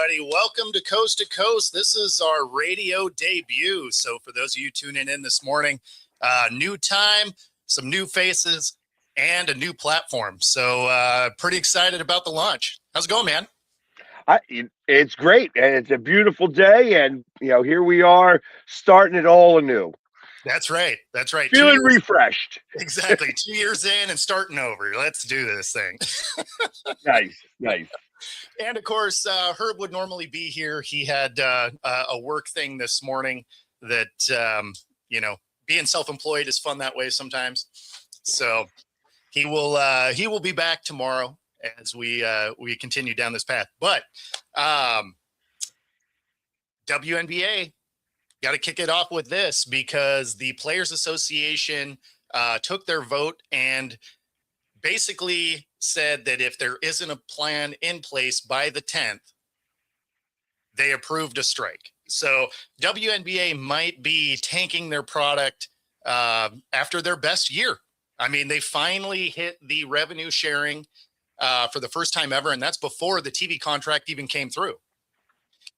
everybody. Welcome to Coast to Coast. This is our radio debut. So for those of you tuning in this morning, new time, some new faces, and a new platform. So pretty excited about the launch. How's it going, man? It's great, and it's a beautiful day, and here we are starting it all anew. That's right. That's right. Feeling refreshed. Exactly. 2 years in and starting over. Let's do this thing. Nice. And of course, Herb would normally be here. He had a work thing this morning that, being self-employed is fun that way sometimes. So he will be back tomorrow as we continue down this path. But WNBA, got to kick it off with this because the Players Association took their vote and basically said that if there isn't a plan in place by the 10th, they approved a strike. So WNBA might be tanking their product after their best year. I mean, they finally hit the revenue sharing for the first time ever, and that's before the TV contract even came through.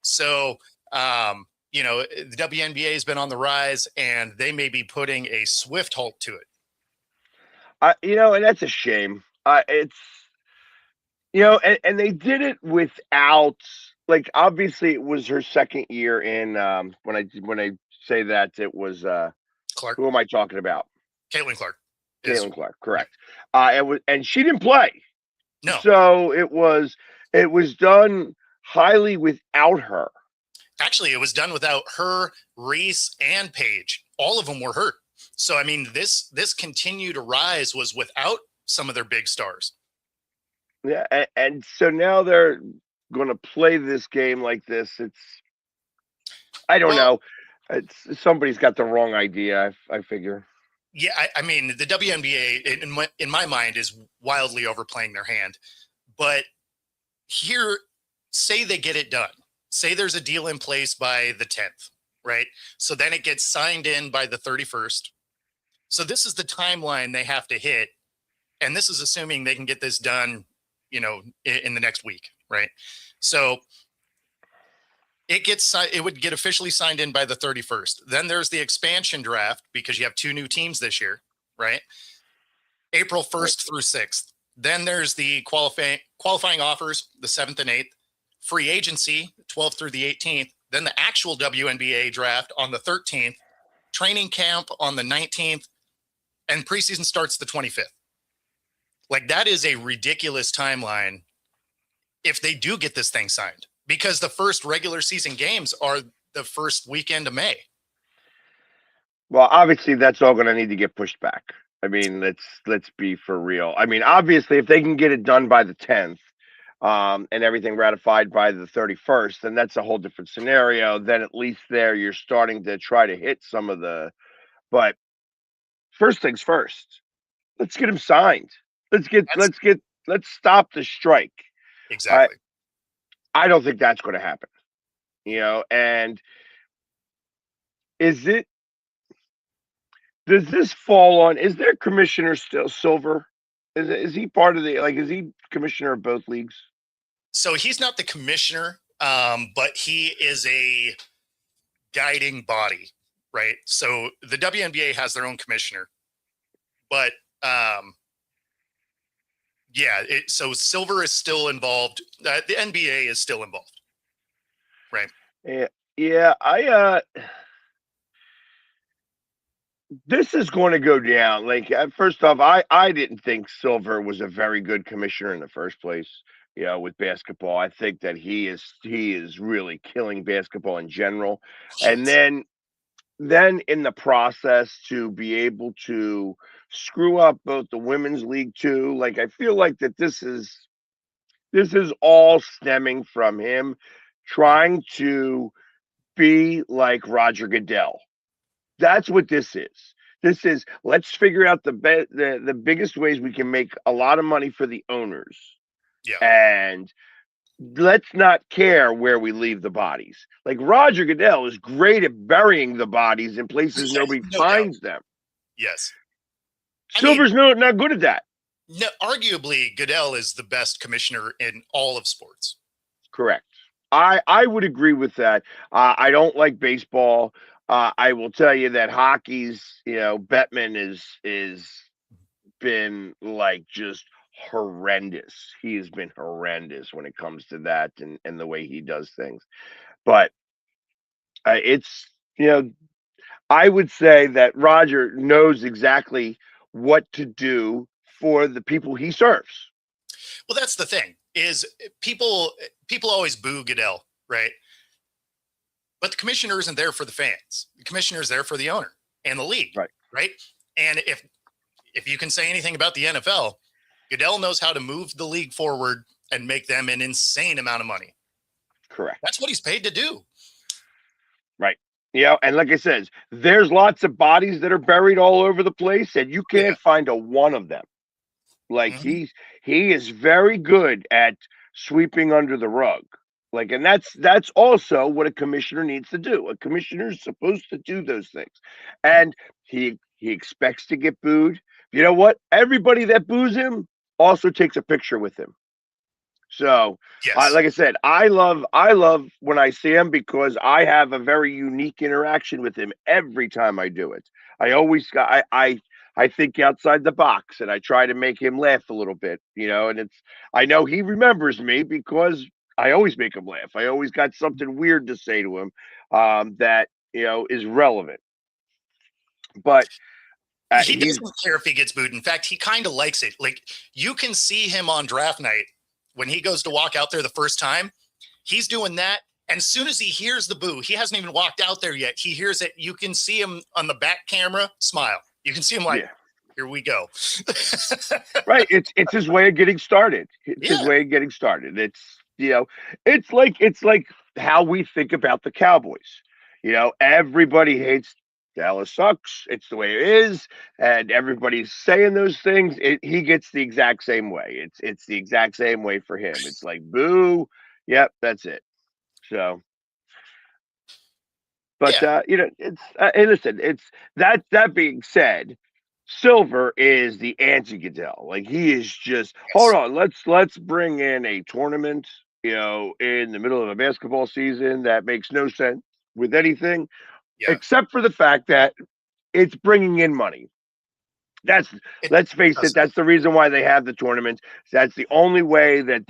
So, the WNBA has been on the rise, and they may be putting a swift halt to it. And that's a shame. And they did it without, like, obviously it was her second year in, when I say that, it was, Clark. Who am I talking about? Caitlin Clark. Caitlin Clark, correct. And she didn't play. No. So it was done highly without her. Actually, it was done without her, Reese, and Paige. All of them were hurt. So, I mean, this continued rise was without some of their big stars. Yeah, and so now they're going to play this game like this. I don't know. Somebody's got the wrong idea, I figure. Yeah, I mean, the WNBA, in my mind, is wildly overplaying their hand. But here, say they get it done. Say there's a deal in place by the 10th, right? So then it gets signed in by the 31st. So this is the timeline they have to hit. And this is assuming they can get this done, in the next week, right? So it would get officially signed in by the 31st. Then there's the expansion draft because you have 2 new teams this year, right? April 1st through 6th. Then there's the qualifying offers, the 7th and 8th. Free agency, 12th through the 18th. Then the actual WNBA draft on the 13th. Training camp on the 19th. And preseason starts the 25th. Like, that is a ridiculous timeline if they do get this thing signed, because the first regular season games are the first weekend of May. Well, obviously that's all going to need to get pushed back. I mean, let's be for real. I mean, obviously if they can get it done by the 10th, and everything ratified by the 31st, then that's a whole different scenario. Then at least there you're starting to try to hit some of but first things first, let's get him signed. Let's stop the strike. Exactly. I don't think that's going to happen. And does this fall on, is their commissioner still Silver? Is he part of is he commissioner of both leagues? So he's not the commissioner, but he is a guiding body, right? So the WNBA has their own commissioner, but so Silver is still involved. The NBA is still involved, right? Yeah. This is going to go down. Like, first off, I didn't think Silver was a very good commissioner in the first place. With basketball, I think that he is really killing basketball in general. And then in the process to be able to screw up both the women's league too. Like, I feel like that this is all stemming from him trying to be like Roger Goodell. That's what this is. This is, let's figure out the biggest ways we can make a lot of money for the owners. Yeah. And let's not care where we leave the bodies. Like, Roger Goodell is great at burying the bodies in places nobody finds them. Yes. Silver's not good at that. No, arguably, Goodell is the best commissioner in all of sports. Correct. I would agree with that. I don't like baseball. I will tell you that hockey's, Bettman is been like just horrendous. He has been horrendous when it comes to that and the way he does things. But it's I would say that Roger knows exactly what to do for the people he serves. Well, that's the thing is people always boo Goodell, right? But the commissioner isn't there for the fans. The commissioner is there for the owner and the league, Right. right? And if you can say anything about the NFL, Goodell knows how to move the league forward and make them an insane amount of money. Correct. That's what he's paid to do. Right. And like I said, there's lots of bodies that are buried all over the place, and you can't find a one of them. Like Mhm. he is very good at sweeping under the rug. Like, and that's also what a commissioner needs to do. A commissioner is supposed to do those things, and he expects to get booed. You know what? Everybody that boos him also takes a picture with him. So, Yes. like I said, I love when I see him because I have a very unique interaction with him every time I do it. I always got I think outside the box and I try to make him laugh a little bit, and I know he remembers me because I always make him laugh. I always got something weird to say to him that is relevant. But He he's doesn't care if he gets booed. In fact, he kind of likes it. Like you can see him on draft night when he goes to walk out there the first time. He's doing that. And as soon as he hears the boo, he hasn't even walked out there yet. He hears it. You can see him on the back camera smile. You can see him like, yeah. here we go. Right. It's his way of getting started. It's his Yeah. way of getting started. It's like how we think about the Cowboys. Everybody hates Dallas sucks. It's the way it is, and everybody's saying those things. He gets the exact same way. It's the exact same way for him. It's like boo. Yep, that's it. So, but Yeah. it's hey, listen, it's that being said, Silver is the anti Goodell. Like he is just hold Yes. on, let's bring in a tournament, in the middle of a basketball season that makes no sense with anything Yeah. except for the fact that it's bringing in money. That's It let's face it, does. that's the reason why they have the tournament. That's the only way that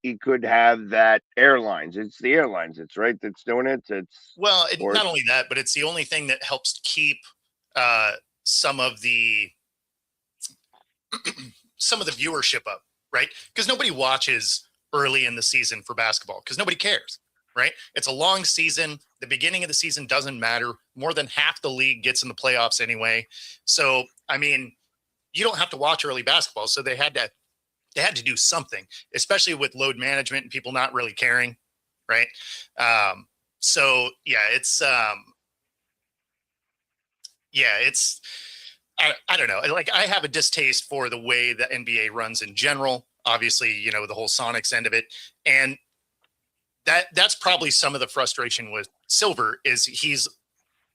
he could have that airlines. It's the airlines, it's right that's doing it. It's Well, or not only that, but it's the only thing that helps keep uh, some of the viewership up, right? Because nobody watches early in the season for basketball because nobody cares, right? It's a long season. The beginning of the season doesn't matter. More than half the league gets in the playoffs anyway. So, I mean, you don't have to watch early basketball. So they had to do something, especially with load management and people not really caring, right? So it's I don't know. Like I have a distaste for the way the NBA runs in general. Obviously, the whole Sonics end of it, and that's probably some of the frustration with Silver is he's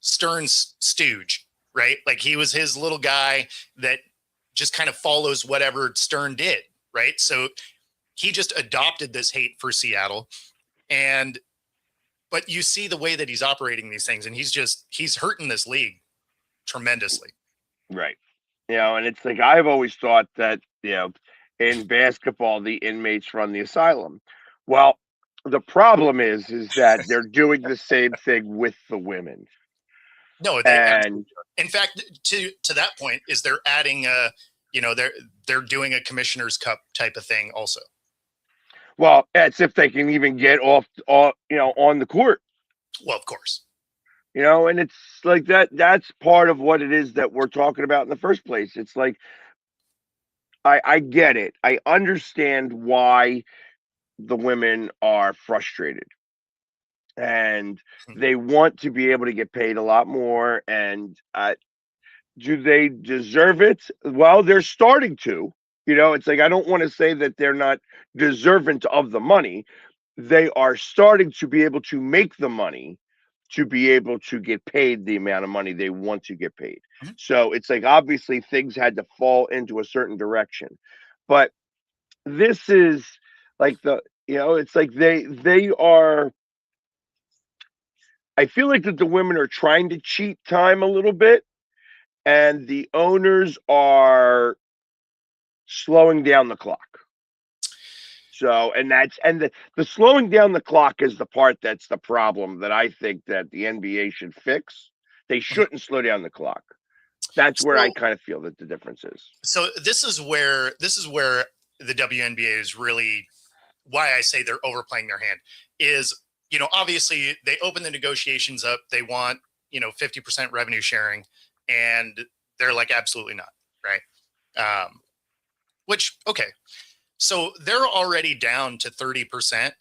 Stern's stooge, right? Like he was his little guy that just kind of follows whatever Stern did, right? So he just adopted this hate for Seattle, and but you see the way that he's operating these things, and he's hurting this league tremendously. right. And it's like I've always thought that, in basketball the inmates run the asylum. Well, the problem is that they're doing the same thing with the women. No, they And absolutely are. In fact, to that point, is they're adding they're doing a commissioner's cup type of thing also. well, it's if they can even get off on the court. Well, of course. And it's like that's part of what it is that we're talking about in the first place. It's like I get it. I understand why the women are frustrated and they want to be able to get paid a lot more. And do they deserve it? Well, they're starting to. It's like I don't want to say that they're not deserving of the money. They are starting to be able to make the money to be able to get paid the amount of money they want to get paid. Mhm. So it's like obviously things had to fall into a certain direction. But this is like It's like they are. I feel like that the women are trying to cheat time a little bit, and the owners are slowing down the clock. So, and the slowing down the clock is the part that's the problem that I think that the NBA should fix. They Mhm. shouldn't slow down the clock. That's where I So, kind of feel that the difference is. so this is where the WNBA is really why I say they're overplaying their hand is, obviously they open the negotiations up. They want, 50% revenue sharing, and they're like, absolutely not. Right. Which, okay. So they're already down to 30%.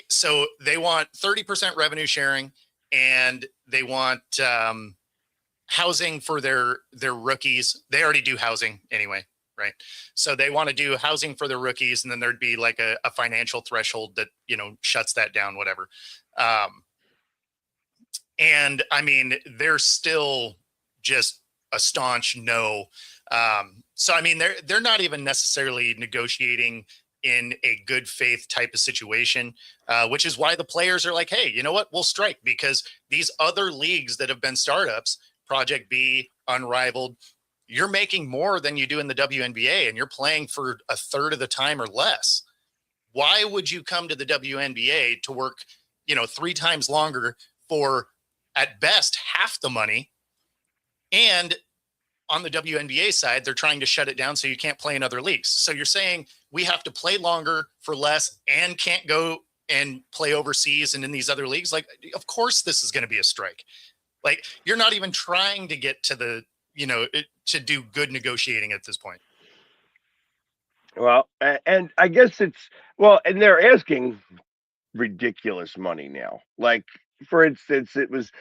So they want 30% revenue sharing, and they want housing for their rookies. They already do housing anyway, right? So they want to do housing for their rookies, and then there'd be like a financial threshold that shuts that down, whatever. Um, and I mean, they're still just a staunch no. So I mean, they're not even necessarily negotiating in a good faith type of situation, which is why the players are like, hey, you know what? We'll strike because these other leagues that have been startups, Project B, Unrivaled, you're making more than you do in the WNBA, and you're playing for a third of the time or less. Why would you come to the WNBA to work, 3 times longer for at best half the money? And on the WNBA side, they're trying to shut it down so you can't play in other leagues. So you're saying we have to play longer for less and can't go and play overseas and in these other leagues? Like, of course, this is going to be a strike. Like, you're not even trying to get to to do good negotiating at this point. Well, and I guess and they're asking ridiculous money now. Like, for instance, it was,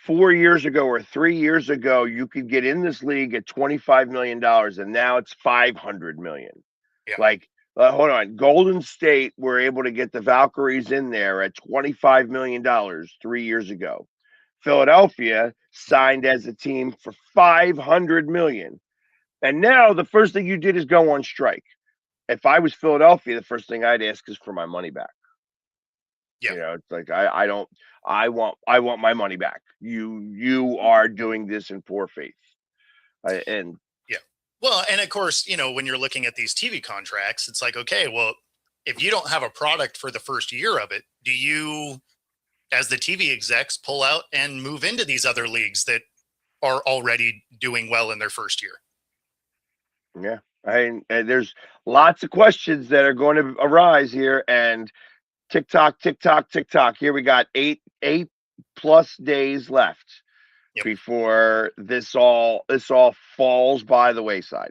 4 years ago or 3 years ago, you could get in this league at $25 million, and now it's 500 million. Yeah. Like, hold on, Golden State were able to get the Valkyries in there at $25 million 3 years ago. Philadelphia signed as a team for 500 million, and now the first thing you did is go on strike. If I was Philadelphia, the first thing I'd ask is for my money back. Yeah. It's like I don't I want my money back. You are doing this in poor faith. And Yeah. Well, and of course, when you're looking at these TV contracts, it's like, okay, well, if you don't have a product for the first year of it, do you, as the TV execs, pull out and move into these other leagues that are already doing well in their first year? yeah, and there's lots of questions that are going to arise here. And tick tock, tick tock, tick tock. Here we got eight plus days left Yep. before this all falls by the wayside.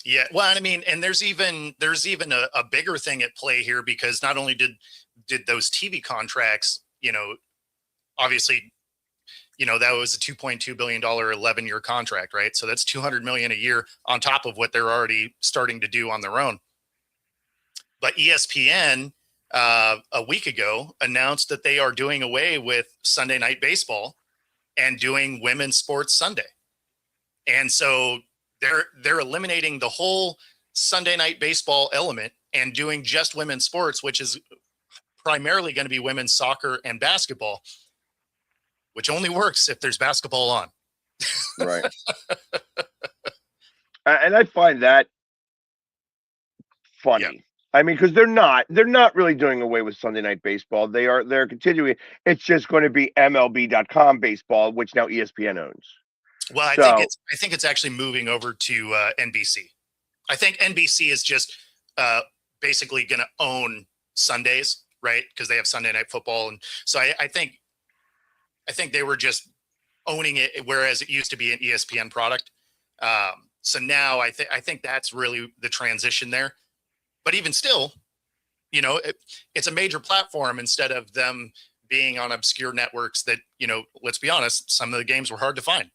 Yeah. Well, I mean, and there's even a bigger thing at play here, because not only did those TV contracts, obviously, that was a $2.2 billion 11-year contract, right? So that's 200 million a year on top of what they're already starting to do on their own. But ESPN a week ago announced that they are doing away with Sunday Night Baseball and doing Women's Sports Sunday, and so they're eliminating the whole Sunday Night Baseball element and doing just women's sports, which is primarily going to be women's soccer and basketball, which only works if there's basketball on. Right. And I find that funny. Yeah. I mean, because they're not really doing away with Sunday Night Baseball. They're continuing. It's just going to be MLB.com baseball, which now ESPN owns. Well, So I think it's actually moving over to NBC. I think NBC is just basically going to own Sundays, right? Because they have Sunday Night Football, and so I think they were just owning it, whereas it used to be an ESPN product. So now I think that's really the transition there. But even still, it's a major platform instead of them being on obscure networks that, let's be honest, some of the games were hard to find.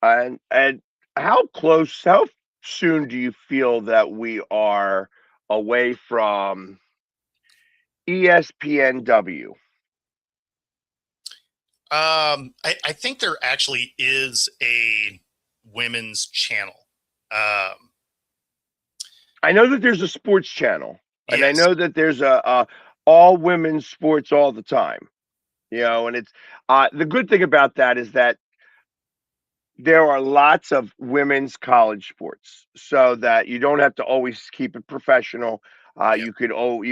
and how soon do you feel that we are away from ESPNW? I think there actually is a women's channel. Um, I know that there's a sports channel, and I Yes. know that there's a all women's sports all the time. And it's the good thing about that is that there are lots of women's college sports, so that you don't have to always keep it professional. Yep. You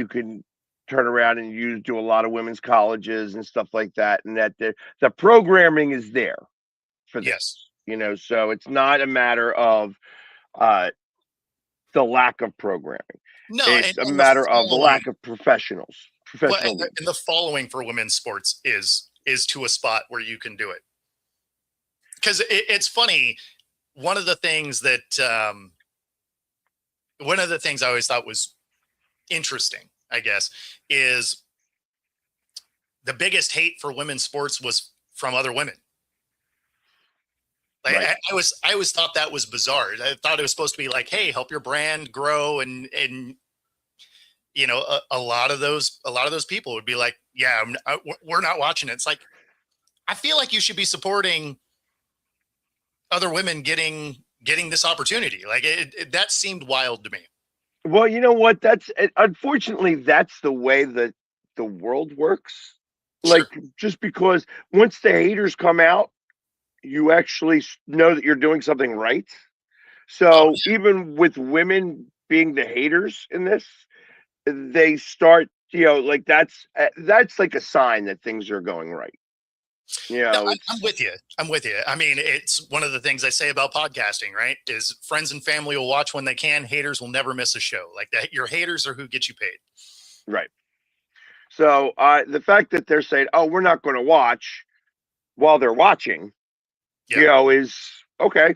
can turn around and do a lot of women's colleges and stuff like that, and that the programming is there for this. Yes. So it's not a matter of uh, the lack of programming. No, It's a and the matter of the following, lack of professionals, well, professional leagues. and the following for women's sports is to a spot where you can do it. Because it's funny. One of the things that one of the things I always thought was interesting, I guess, is the biggest hate for women's sports was from other women. Like Right. I always thought that was bizarre. I thought it was supposed to be like, hey, help your brand grow, and a lot of those people would be like, yeah, we're not watching it. It's like, I feel like you should be supporting other women getting this opportunity. Like that seemed wild to me. Well, you know what? Unfortunately, that's the way that the world works. Like, Sure. just because once the haters come out, you actually know that you're doing something right. Oh, So even with women being the haters in this, they start, like that's like a sign that things are going right. no, I'm It's with you. I'm with you. I mean, it's one of the things I say about podcasting, right? Is friends and family will watch when they can. Haters will never miss a show. Like that, your haters are who get you paid. right. So the fact that they're saying, "Oh, we're not going to watch," while they're watching, Yeah. is okay,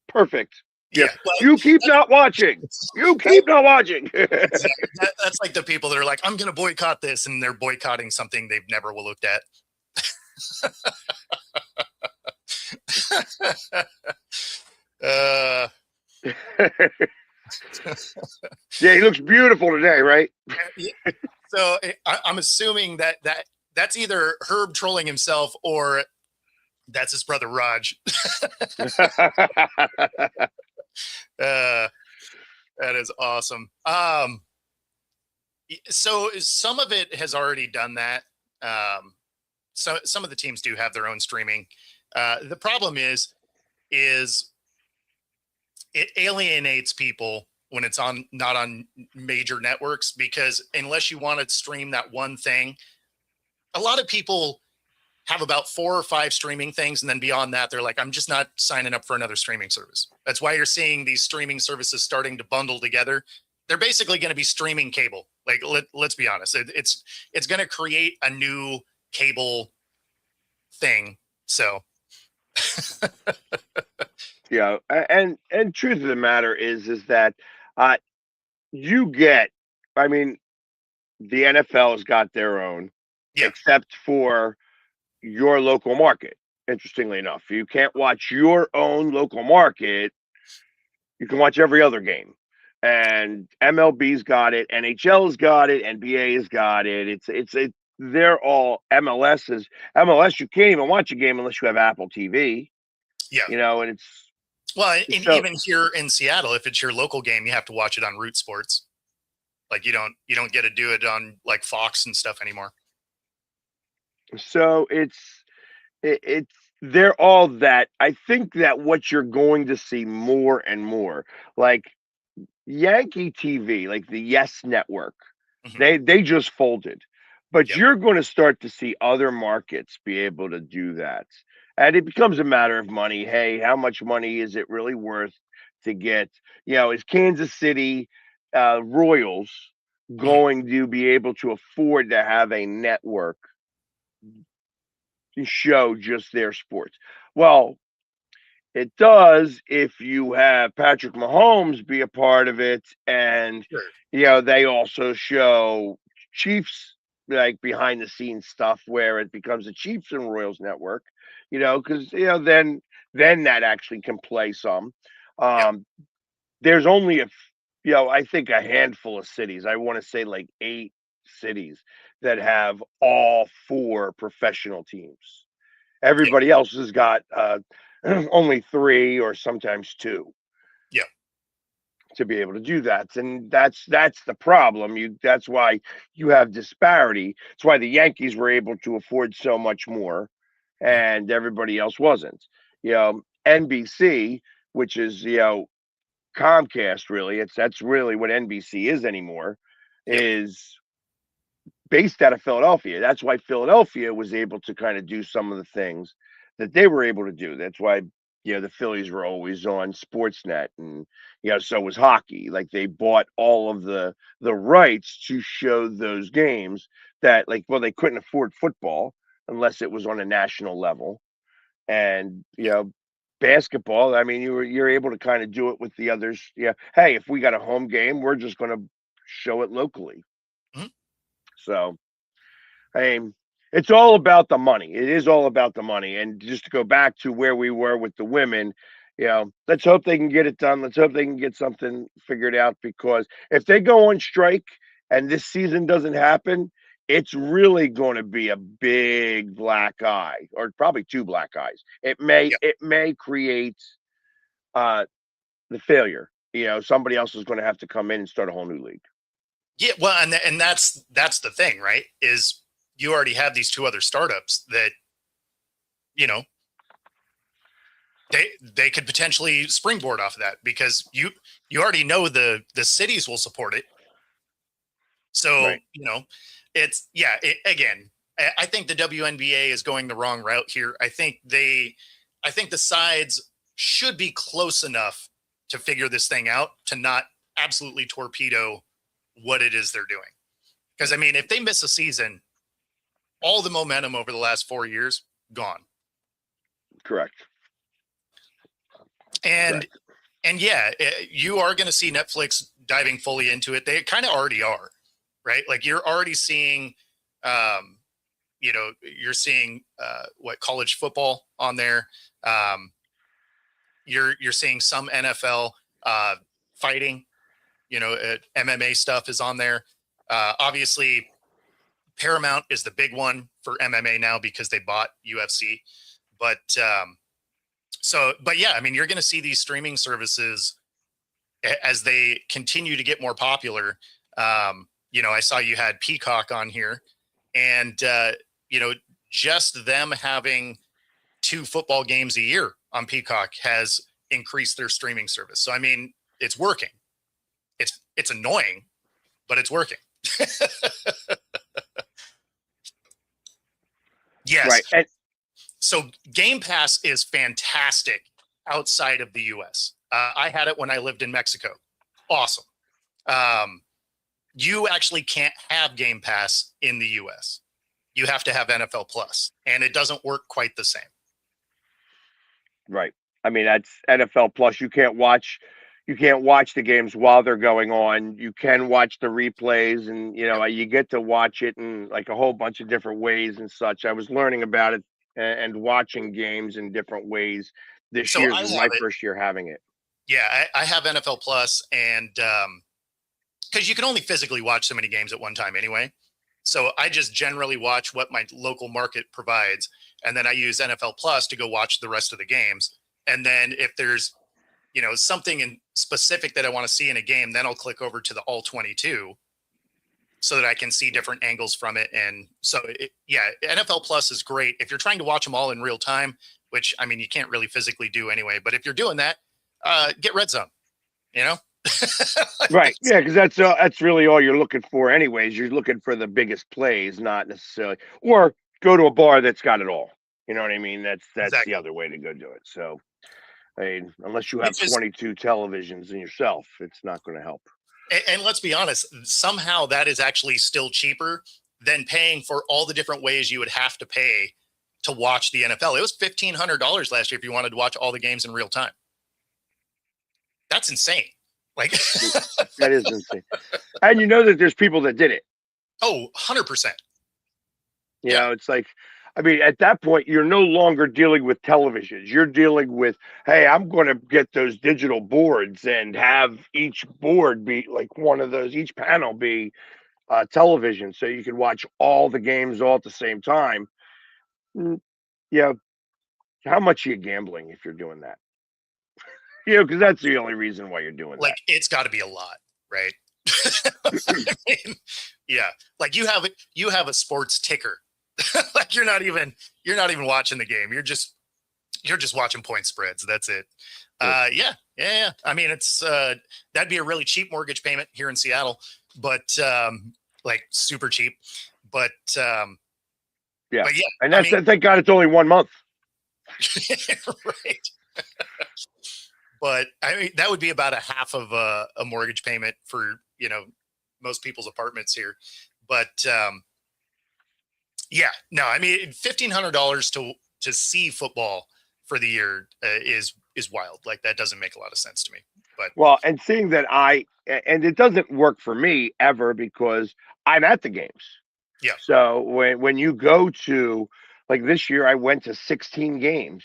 perfect. Yeah, Yeah. Well, you keep not watching. You that, keep not watching. exactly. That's like the people that are like, I'm going to boycott this, and they're boycotting something they've never looked at. uh, Yeah, he looks beautiful today, right? yeah, so I'm assuming that's either Herb trolling himself or that's his brother Raj. uh, that is awesome. So some of it has already done that. So some of the teams do have their own streaming. The problem is it alienates people when it's on not on major networks, because unless you want to stream that one thing, a lot of people have about 4 or 5 streaming things, and then beyond that they're like, I'm just not signing up for another streaming service. That's why you're seeing these streaming services starting to bundle together. They're basically going to be streaming cable. Like let's be honest, it's going to create a new cable thing. So Yeah, and truth of the matter is that uh you get, I mean, the NFL has got their own, yeah. except for your local market. Interestingly enough, you can't watch your own local market. You can watch every other game. And MLB's got it, NHL's got it, NBA's got it. They're all MLS's. MLS, you can't even watch a game unless you have Apple TV. Yeah. And Well, and so even here in Seattle, if it's your local game, you have to watch it on Root Sports. Like you don't get to do it on like Fox and stuff anymore. so it's they're all that. I think that what you're going to see more and more, like Yankee TV, like the Yes Network, Hmm. they just folded. But Yep. you're going to start to see other markets be able to do that. And it becomes a matter of money. Hey, how much money is it really worth to get? Is Kansas City Royals Hmm. going to be able to afford to have a network to show just their sports? Well, it does if you have Patrick Mahomes be a part of it, and Sure. they also show Chiefs, like behind the scenes stuff where it becomes a Chiefs and Royals network, because then that actually can play some. Yep. Um, there's only I think a handful of cities. I want to say like 8 cities that have all 4 professional teams. Yep. Everybody else has got only 3 or sometimes 2. Yep. to be able to do that. And that's the problem. That's why you have disparity. It's why the Yankees were able to afford so much more Mhm. and everybody else wasn't. NBC, which is Comcast, really, that's really what NBC is anymore, Yep. is based out of Philadelphia. That's why Philadelphia was able to kind of do some of the things that they were able to do. That's why the Phillies were always on Sportsnet, and so was hockey. Like they bought all of the rights to show those games that, like, well, they couldn't afford football unless it was on a national level, and basketball. I mean, you're able to kind of do it with the others. Yeah, hey, if we got a home game, we're just going to show it locally. Mhm. So I mean, it's all about the money. It is all about the money. And just to go back to where we were with the women, let's hope they can get it done. Let's hope they can get something figured out, because if they go on strike and this season doesn't happen, it's really going to be a big black eye, or probably two black eyes. Yeah. It may create uh the failure. Somebody else is going to have to come in and start a whole new league. Yeah. Well, and that's the thing, right? Is you already have these two other startups that you know they could potentially springboard off of that, because you already know the cities will support it. So Right. it's again. I think the WNBA is going the wrong route here. I think the sides should be close enough to figure this thing out, to not absolutely torpedo what it is they're doing. Because I mean, if they miss a season, all the momentum over the last 4 years gone. Correct. And Correct. yeah, you are going to see Netflix diving fully into it. They kind of already are, right? Like you're already seeing, um, you're seeing what college football on there. Um, you're seeing some NFL fighting. MMA stuff is on there. Obviously, Paramount is the big one for MMA now because they bought UFC. But but yeah, I mean, you're going to see these streaming services as they continue to get more popular. I saw you had Peacock on here, and you know, just them having two football games a year on Peacock has increased their streaming service. So I mean, it's working. It's annoying, but it's working. Yes. Right. And So Game Pass is fantastic outside of the US. I had it when I lived in Mexico. Awesome. Um, you actually can't have Game Pass in the US. You have to have NFL Plus, and it doesn't work quite the same. right. I mean, that's NFL Plus. You can't watch the games while they're going on. You can watch the replays, and Yep. you get to watch it in like a whole bunch of different ways and such. I was learning about it and watching games in different ways. This So year's I was my have it. first year having it. Yeah, I have NFL Plus, and because you can only physically watch so many games at one time anyway. So I just generally watch what my local market provides, and then I use NFL Plus to go watch the rest of the games. And then if there's something in specific that I want to see in a game, then I'll click over to the all 22 so that I can see different angles from it. And so yeah, NFL Plus is great if you're trying to watch them all in real time, which I mean you can't really physically do anyway. But if you're doing that, get Red Zone. You know, Right. Yeah, because that's really all you're looking for, anyways. You're looking for the biggest plays, not necessarily, or go to a bar that's got it all. You know what I mean? That's the exactly. other way to go do it. So, I mean, unless you have Which is 22 televisions in yourself, it's not going to help. and let's be honest, somehow that is actually still cheaper than paying for all the different ways you would have to pay to watch the NFL. It was $1,500 last year if you wanted to watch all the games in real time. That's insane. Like, That is insane. And you know that there's people that did it. oh, 100%. You Yeah. know, it's like, I mean, at that point, you're no longer dealing with televisions. You're dealing with, hey, I'm going to get those digital boards and have each board be like one of those, each panel be television, so you can watch all the games all at the same time. Mm, Yeah, how much are you gambling if you're doing that? because that's the only reason why you're doing Like it's got to be a lot, right? I mean, yeah, like you have a sports ticker. Like you're not even watching the game. You're just watching point spreads. That's it. Yeah. I mean, it's that'd be a really cheap mortgage payment here in Seattle, but like super cheap. But yeah. but yeah, And that's thank God it's only 1 month. right. But I mean, that would be about a half of a mortgage payment for most people's apartments here. But yeah, no, I mean, $1,500 to see football for the year is wild. Like that doesn't make a lot of sense to me. But Well, and seeing that and it doesn't work for me ever because I'm at the games. yeah, So when you go to, like, this year, I went to 16 games.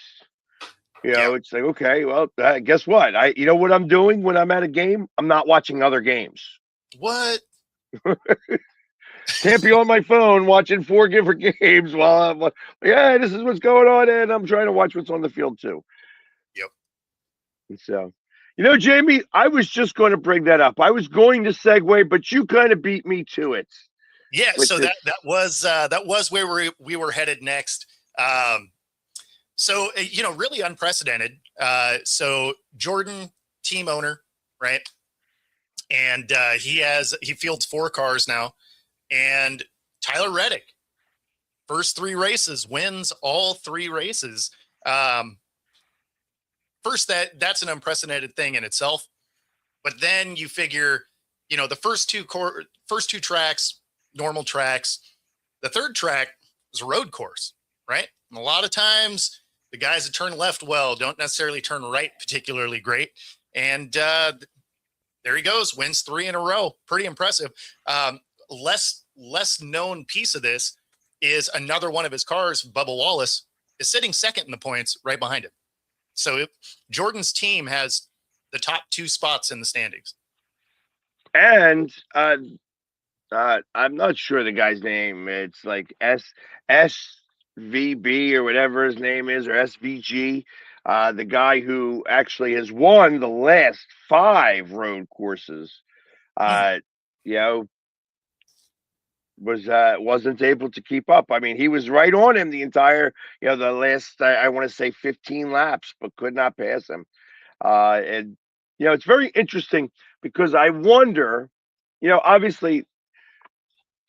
yeah, It's like, okay, well, guess what? You know what I'm doing when I'm at a game? I'm not watching other games. what? Can't be on my phone watching 4 different games while I'm like, yeah, this is what's going on, and I'm trying to watch what's on the field too. Yep. And so, Jamie, I was just going to bring that up. I was going to segue, but you kind of beat me to it. Yeah. So that was where we were headed next. So really unprecedented. So Jordan, team owner, right? And he fields 4 cars now. And Tyler Reddick, first 3 races, wins all 3 races. First, that's an unprecedented thing in itself. But then you figure, the first two tracks, normal tracks. The third track is a road course, right? And a lot of times, the guys that turn left well don't necessarily turn right particularly great. And there he goes, wins 3 in a row. Pretty impressive. Less known piece of this is another one of his cars, Bubba Wallace, is sitting second in the points right behind him. So Jordan's team has the top 2 spots in the standings. And I'm not sure the guy's name. It's like SVB or whatever his name is, or SVG. The guy who actually has won the last 5 road courses. Wasn't able to keep up. I mean, he was right on him the entire, the last, I want to say 15 laps, but could not pass him. And it's very interesting because I wonder, obviously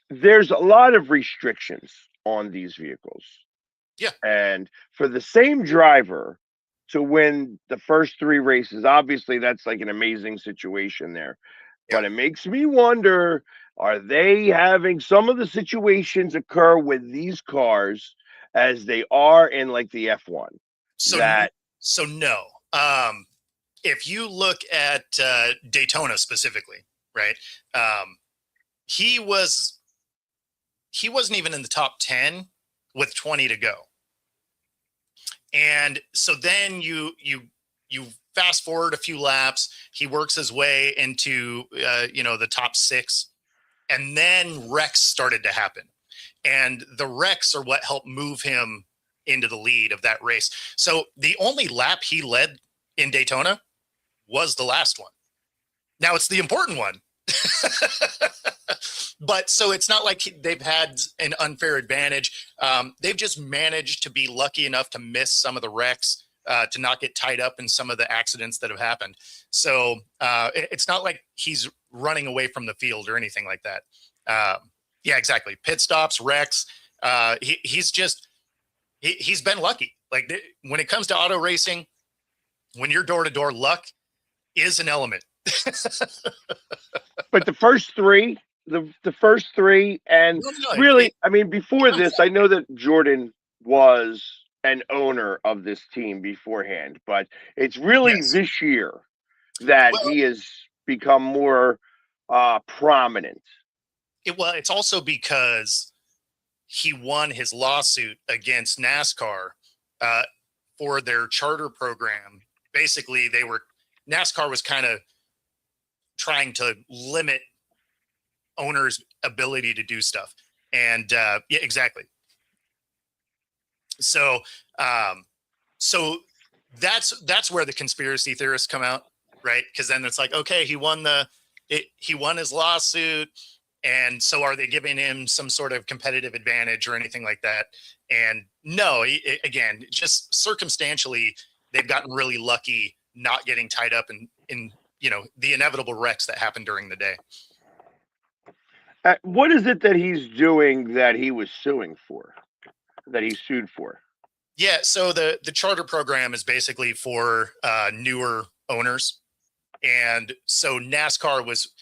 there's a lot of restrictions on these vehicles. Yeah. And for the same driver to win the first 3 races, obviously that's like an amazing situation there. Yeah. But it makes me wonder, are they having some of the situations occur with these cars as they are in like the F1? So no. If you look at Daytona specifically, right? He wasn't even in the top 10 with 20 to go. And so then you fast forward a few laps, he works his way into the top 6, and then wrecks started to happen. And the wrecks are what helped move him into the lead of that race. So the only lap he led in Daytona was the last one. Now it's the important one. But so it's not like they've had an unfair advantage. They've just managed to be lucky enough to miss some of the wrecks, to not get tied up in some of the accidents that have happened. So it's not like he's running away from the field or anything like that. Yeah, exactly. Pit stops, wrecks. He's been lucky. Like when it comes to auto racing, when you're door to door, luck is an element. But the first 3, and really, I mean, before this, I know that Jordan was an owner of this team beforehand, but it's really this year that he has become more prominent. It's also because he won his lawsuit against NASCAR for their charter program. Basically, NASCAR was kind of trying to limit owners' ability to do stuff. And yeah, exactly. So that's where the conspiracy theorists come out, right? Because then it's like, okay, he won his lawsuit, and so are they giving him some sort of competitive advantage or anything like that? And no, again, just circumstantially, they've gotten really lucky not getting tied up in the inevitable wrecks that happen during the day. What is it that he's doing that he was suing for? That he sued for? Yeah, so the charter program is basically for newer owners, and so NASCAR was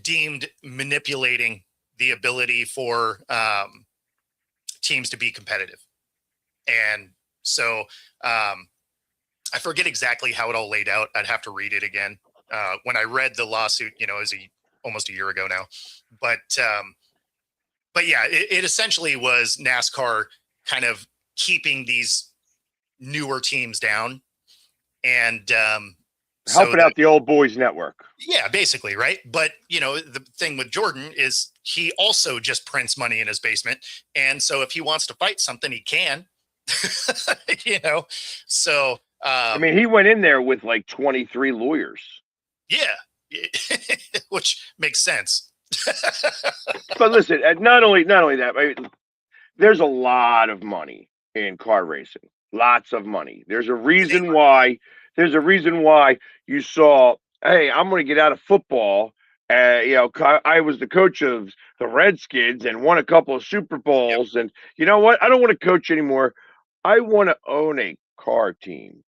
deemed manipulating the ability for teams to be competitive, and so I forget exactly how it all laid out. I'd have to read it again. When I read the lawsuit, it was almost a year ago now, but yeah, it essentially was NASCAR kind of keeping these newer teams down and helping out the old boys network. Yeah, basically, right? But the thing with Jordan is he also just prints money in his basement, and so if he wants to fight something, he can. So I mean, he went in there with like 23 lawyers. Yeah, which makes sense. But listen, not only that, I mean, there's a lot of money in car racing. Lots of money. There's a reason why. There's a reason why you saw. Hey, I'm going to get out of football. I was the coach of the Redskins and won a couple of Super Bowls. Yep. And you know what? I don't want to coach anymore. I want to own a car team.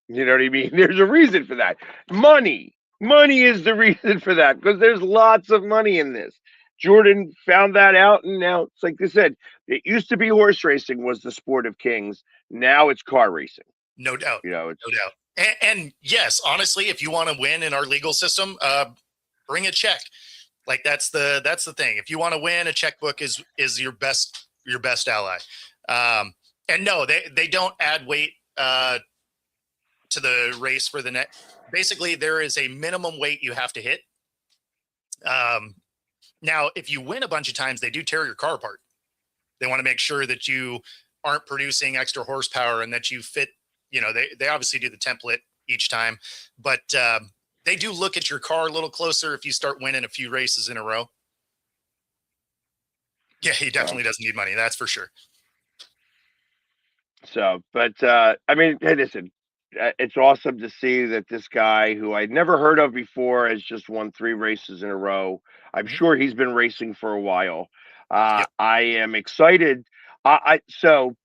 You know what I mean? There's a reason for that. Money is the reason for that, because there's lots of money in this. Jordan found that out, and now it's like I said, it used to be horse racing was the sport of kings. Now it's car racing. No doubt. No doubt. And yes, honestly, if you want to win in our legal system, bring a check. Like that's the thing. If you want to win, a checkbook is your best ally. And no, they don't add weight to the race for the net. Basically, there is a minimum weight you have to hit. Now, if you win a bunch of times, they do tear your car apart. They want to make sure that you aren't producing extra horsepower and that you fit. They obviously do the template each time, but they do look at your car a little closer if you start winning a few races in a row. Yeah, he definitely doesn't need money. That's for sure. So, but I mean, hey, listen, it's awesome to see that this guy who I'd never heard of before has just won 3 races in a row. I'm sure he's been racing for a while. I am excited. So,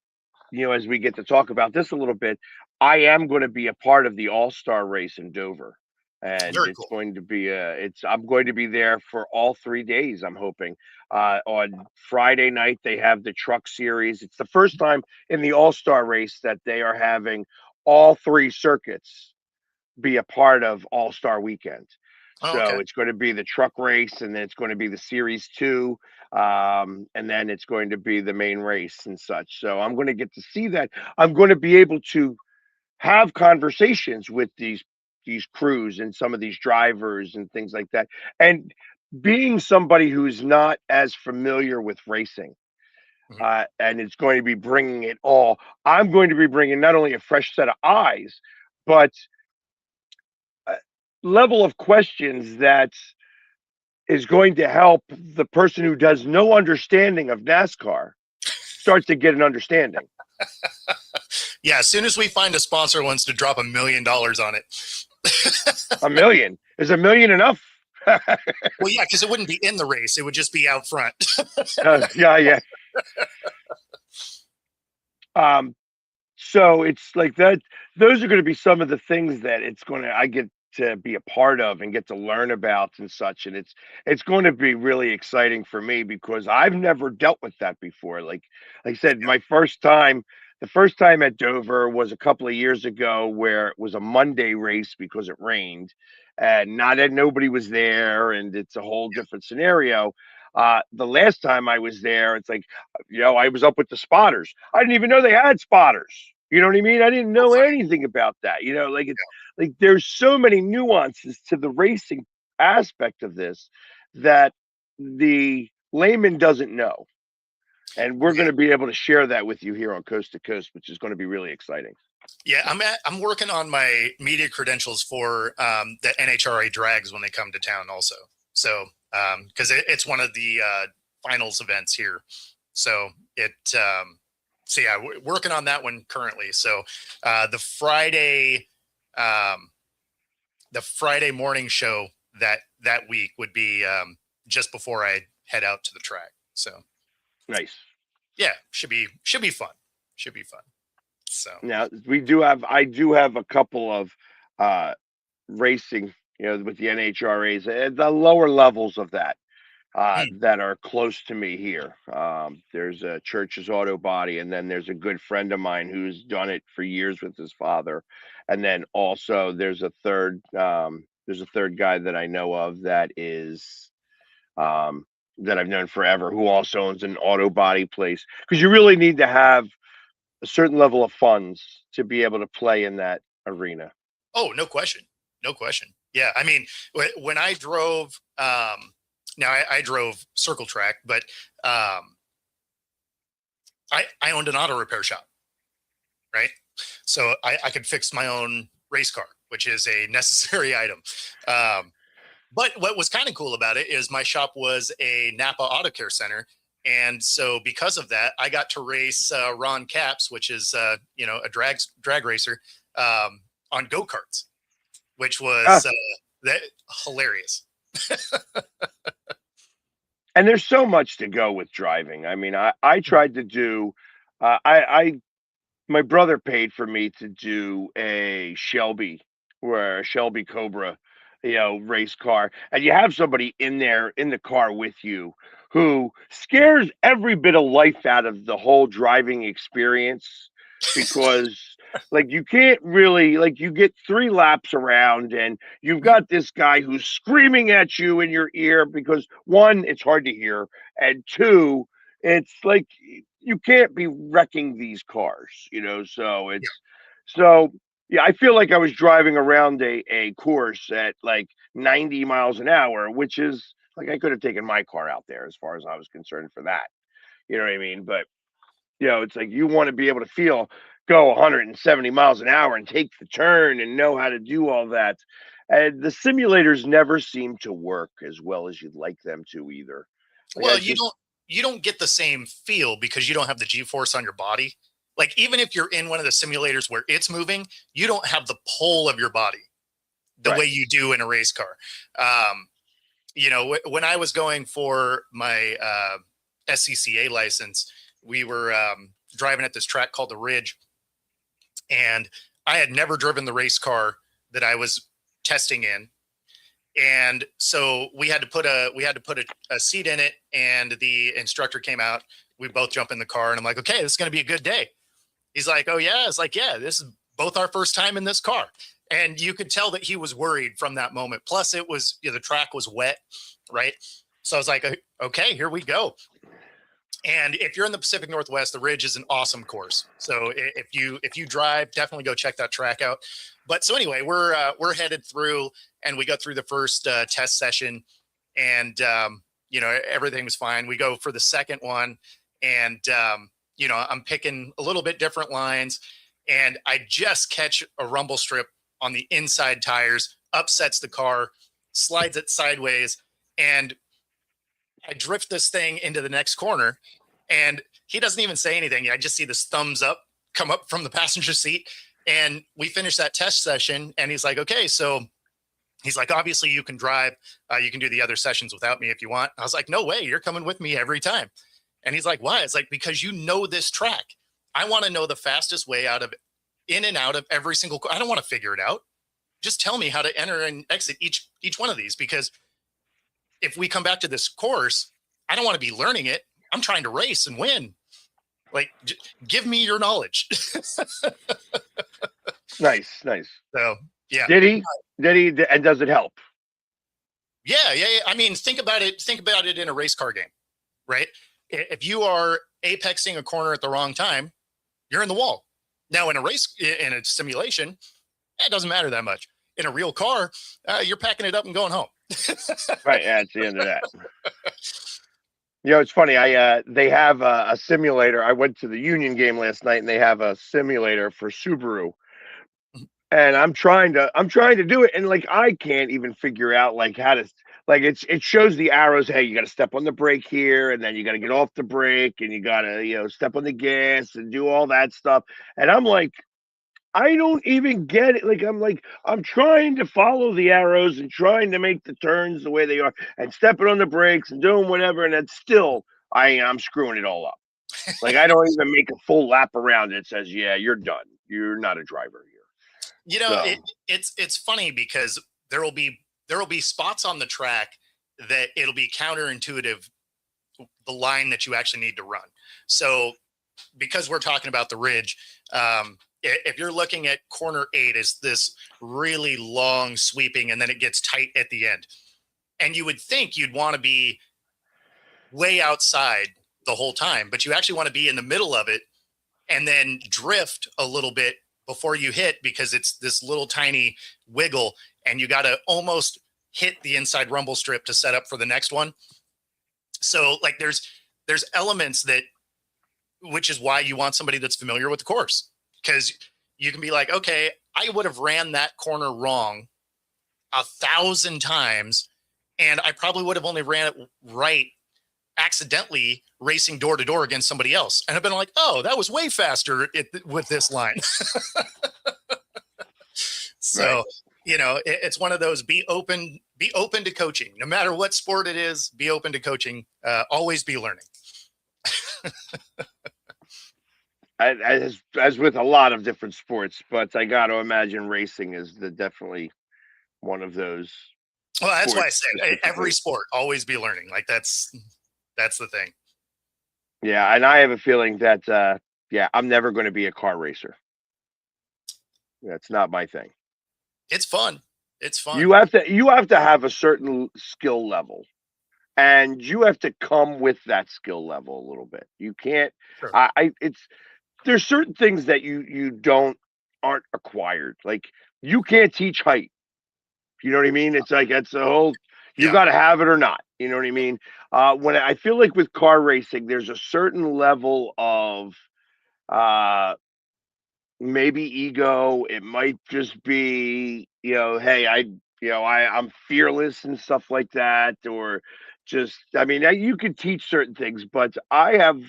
as we get to talk about this a little bit, I am going to be a part of the All-Star race in Dover. And Very it's cool. going to be I'm going to be there for all 3 days, I'm hoping. On Friday night, they have the truck series. It's the first time in the All-Star race that they are having all 3 circuits be a part of All-Star weekend. So it's going to be the truck race, and then it's going to be the Series 2, and then it's going to be the main race and such. So I'm going to get to see that. I'm going to be able to have conversations with these crews and some of these drivers and things like that. And being somebody who's not as familiar with racing, and it's going to be bringing it all, I'm going to be bringing not only a fresh set of eyes, but a level of questions that is going to help the person who does no understanding of NASCAR starts to get an understanding. Yeah, as soon as we find a sponsor wants to drop $1 million on it. $1 million? Is $1 million enough? Well, yeah, because it wouldn't be in the race; it would just be out front. Yeah. So it's like that. Those are going to be some of the things that I get to be a part of and get to learn about and such. And it's going to be really exciting for me because I've never dealt with that before. Like I said, the first time at Dover was a couple of years ago, where it was a Monday race because it rained and nobody was there. And it's a whole different scenario. The last time I was there, it's like, I was up with the spotters. I didn't even know they had spotters. You know what I mean? I didn't know anything about that. Like there's so many nuances to the racing aspect of this that the layman doesn't know. And we're Yeah. going to be able to share that with you here on Coast to Coast, which is going to be really exciting. Yeah, I'm working on my media credentials for the NHRA drags when they come to town also. So because it's one of the finals events here. So so yeah, we're working on that one currently. So the Friday morning show that week would be just before I head out to the track. So Nice. yeah, should be fun. Should be fun. So Now I do have a couple of uh, racing, with the NHRAs at the lower levels of that. hmm, That are close to me here. There's a Church's Auto Body, and then there's a good friend of mine who's done it for years with his father. And then also there's a third guy that I know of that is that I've known forever who also owns an auto body place. Because you really need to have a certain level of funds to be able to play in that arena. oh, no question. No question. Yeah. I mean, when I drove, now I drove circle track, but I owned an auto repair shop, right? So I could fix my own race car, which is a necessary item. Um, but what was kind of cool about it is my shop was a Napa Auto Care Center. And so because of that, I got to race Ron Caps, which is, a drag racer on go-karts, which Ah, was that hilarious. and there's so much to go with driving. I mean, I tried to do, I my brother paid for me to do a Shelby, or a Shelby Cobra, race car, and you have somebody in there in the car with you who scares every bit of life out of the whole driving experience, because like you can't really, like, you get 3 laps around and you've got this guy who's screaming at you in your ear because one, it's hard to hear, and two, it's like you can't be wrecking these cars, so Yeah. yeah, I feel like I was driving around a course at like 90 miles an hour, which is like I could have taken my car out there as far as I was concerned for that. You know what I mean? But it's like you want to be able to go 170 miles an hour and take the turn and know how to do all that. And the simulators never seem to work as well as you'd like them to either. Like I Well, just you don't get the same feel because you don't have the G force on your body. Like even if you're in one of the simulators where it's moving, you don't have the pull of your body the way right. you do in a race car. Um, when I was going for my SCCA license, we were driving at this track called the Ridge, and I had never driven the race car that I was testing in, and so we had to put a seat in it, and the instructor came out. We both jump in the car, and I'm like, okay, this is going to be a good day. He's like, oh yeah. It's like, yeah, this is both our first time in this car. And you could tell that he was worried from that moment. Plus it was, the track was wet, right? So I was like, okay, here we go. And if you're in the Pacific Northwest, the Ridge is an awesome course. So if you drive, definitely go check that track out. But so anyway, we're headed through, and we go through the first test session, and everything was fine. We go for the second one, and I'm picking a little bit different lines, and I just catch a rumble strip on the inside tires, upsets the car, slides it sideways, and I drift this thing into the next corner, and he doesn't even say anything. I just see this thumbs up come up from the passenger seat, and we finish that test session. And he's like, "Okay, so." He's like, obviously you can drive. You can do the other sessions without me if you want. I was like, no way, you're coming with me every time. And he's like, why? It's like, because you know this track. I want to know the fastest way out of in and out of every single. I don't want to figure it out. Just tell me how to enter and exit each one of these, because if we come back to this course, I don't want to be learning it. I'm trying to race and win. Like, give me your knowledge. Nice, nice. So, yeah. Did he? And does it help? Yeah. I mean, think about it. Think about it in a race car game, right? If you are apexing a corner at the wrong time, you're in the wall. Now, in a simulation, it doesn't matter that much. In a real car, you're packing it up and going home. Right. Yeah, it's the end of that. You know, it's funny. They have a simulator. I went to the Union game last night, and they have a simulator for Subaru. And I'm trying to do it, and like I can't even figure out like how to like it shows the arrows. Hey, you got to step on the brake here, and then you got to get off the brake, and you got to step on the gas and do all that stuff. And I'm like, I don't even get it. I'm trying to follow the arrows and trying to make the turns the way they are, and stepping on the brakes and doing whatever, and it's still I'm screwing it all up. Like I don't even make a full lap around it. It says, yeah, you're done. You're not a driver here. You know, So it's funny because there will be spots on the track that it'll be counterintuitive, the line that you actually need to run. So because we're talking about the ridge, if you're looking at corner 8 is this really long sweeping and then it gets tight at the end, and you would think you'd want to be way outside the whole time, but you actually want to be in the middle of it and then drift a little bit before you hit, because it's this little tiny wiggle and you got to almost hit the inside rumble strip to set up for the next one. So like there's elements that, which is why you want somebody that's familiar with the course, because you can be like, okay, I would have ran that corner wrong 1,000 times and I probably would have only ran it right accidentally racing door to door against somebody else. And I've been like, oh, that was way faster with this line. So, right. it's one of those, be open to coaching, no matter what sport it is, be open to coaching, always be learning. As with a lot of different sports, but I got to imagine racing is definitely one of those Well, that's why I sports said every specifically. sport, always be learning. Like that's the thing. Yeah, and I have a feeling that yeah, I'm never going to be a car racer. That's not my thing. It's fun. It's fun. You have to have a certain skill level, and you have to come with that skill level a little bit. You can't. Sure. I it's there's certain things that you don't aren't acquired. Like you can't teach height. You know what I mean? It's like it's a whole. You Yeah. got to have it or not. You know what I mean? When I feel like with car racing, there's a certain level of uh maybe ego. It might just be, hey, I'm fearless and stuff like that, or just, I mean, you could teach certain things, but I have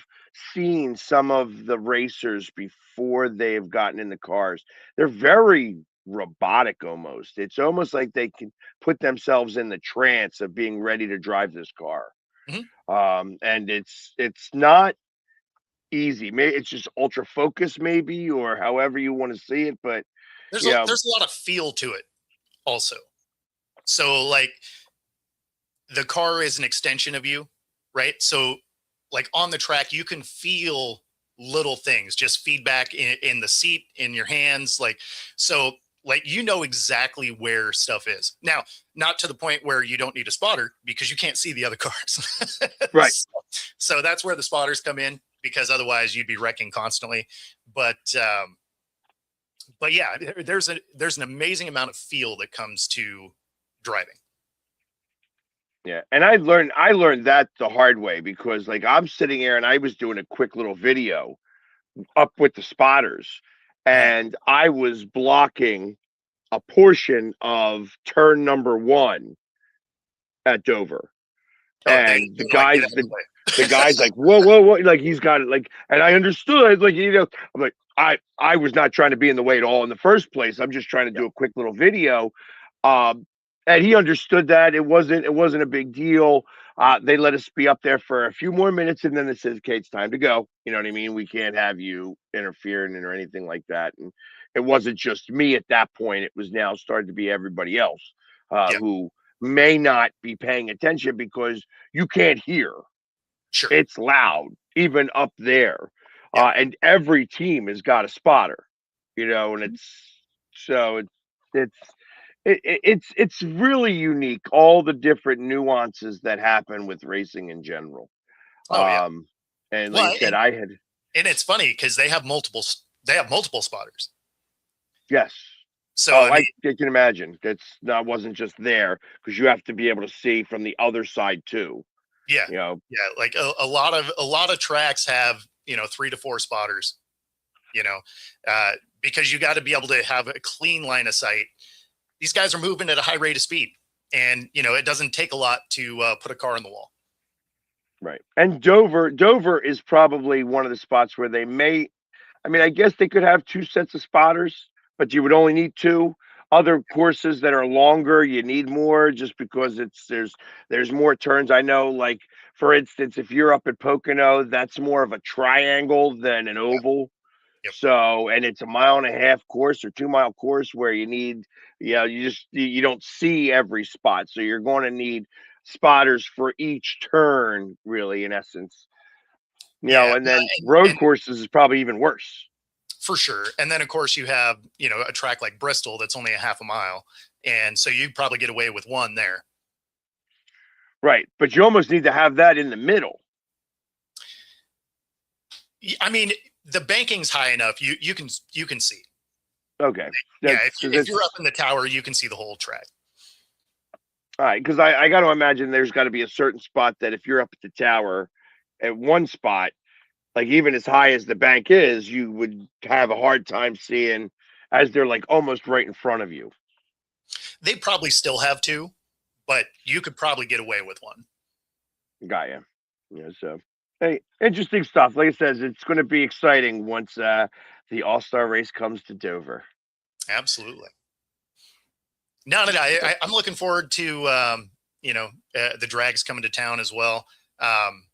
seen some of the racers before they've gotten in the cars. They're very robotic almost. It's almost like they can put themselves in the trance of being ready to drive this car. Mhm. And it's not easy. Maybe it's just ultra focus, maybe, or however you want to see it. But There's a yeah, there's a lot of feel to it also. So like the car is an extension of you, right? So like on the track, you can feel little things, just feedback in the seat, in your hands. So like, exactly where stuff is. Now, not to the point where you don't need a spotter because you can't see the other cars. right. So that's where the spotters come in, because otherwise you'd be wrecking constantly. But yeah, there's an amazing amount of feel that comes to driving. Yeah, and I learned that the hard way because like I'm sitting here and I was doing a quick little video up with the spotters, Uh-huh. and I was blocking a portion of turn number 1 at Dover. Oh, they And the were like, get guys out of the the way. the guy's like, "Whoa, whoa, whoa!" Like he's got it, like, and I understood, like I'm like, I was not trying to be in the way at all in the first place. I'm just trying to Yeah. do a quick little video, and he understood that it wasn't a big deal. They let us be up there for a few more minutes, and then it says, "Okay, it's time to go." You know what I mean? We can't have you interfering or anything like that. And it wasn't just me at that point; it was now starting to be everybody else Yeah. who may not be paying attention because you can't hear. Sure. It's loud, even up there. Yeah. And every team has got a spotter, and Mhm. it's it's really unique. All the different nuances that happen with racing in general. Oh yeah. Um, and like Well, you said, I had and it's funny because they have multiple spotters. yes. So Oh, I mean, I can imagine. That wasn't just there because you have to be able to see from the other side too. Yeah, You know, yeah. Like a lot of tracks have 3 to 4 spotters. You know, uh, because you got to be able to have a clean line of sight. These guys are moving at a high rate of speed, and it doesn't take a lot to put a car in the wall. right. And Dover is probably one of the spots where they may. I mean, I guess they could have two sets of spotters, but you would only need two. Other courses that are longer, you need more just because there's more turns. I know, like for instance, if you're up at Pocono, that's more of a triangle than an Yep. oval. Yep. So, and it's a mile and a half course or 2 mile course where you need, you don't see every spot. So you're going to need spotters for each turn, really, in essence. Yeah, And no, then and road courses is probably even worse. for sure. And then of course you have a track like Bristol that's only a half a mile, and so you probably get away with one there. Right. But you almost need to have that in the middle. I mean, the banking's high enough. You can see. Okay. Yeah, That's if, because if you're it's up in the tower, you can see the whole track. all right. Because I got to imagine there's got to be a certain spot that if you're up at the tower at one spot, like even as high as the bank is, you would have a hard time seeing as they're like almost right in front of you. They probably still have two, but you could probably get away with one. Got you. Yeah. So, hey, interesting stuff. Like I says, it's going to be exciting once the All Star race comes to Dover. Absolutely. No, no, no. I'm looking forward to the drags coming to town as well. Um,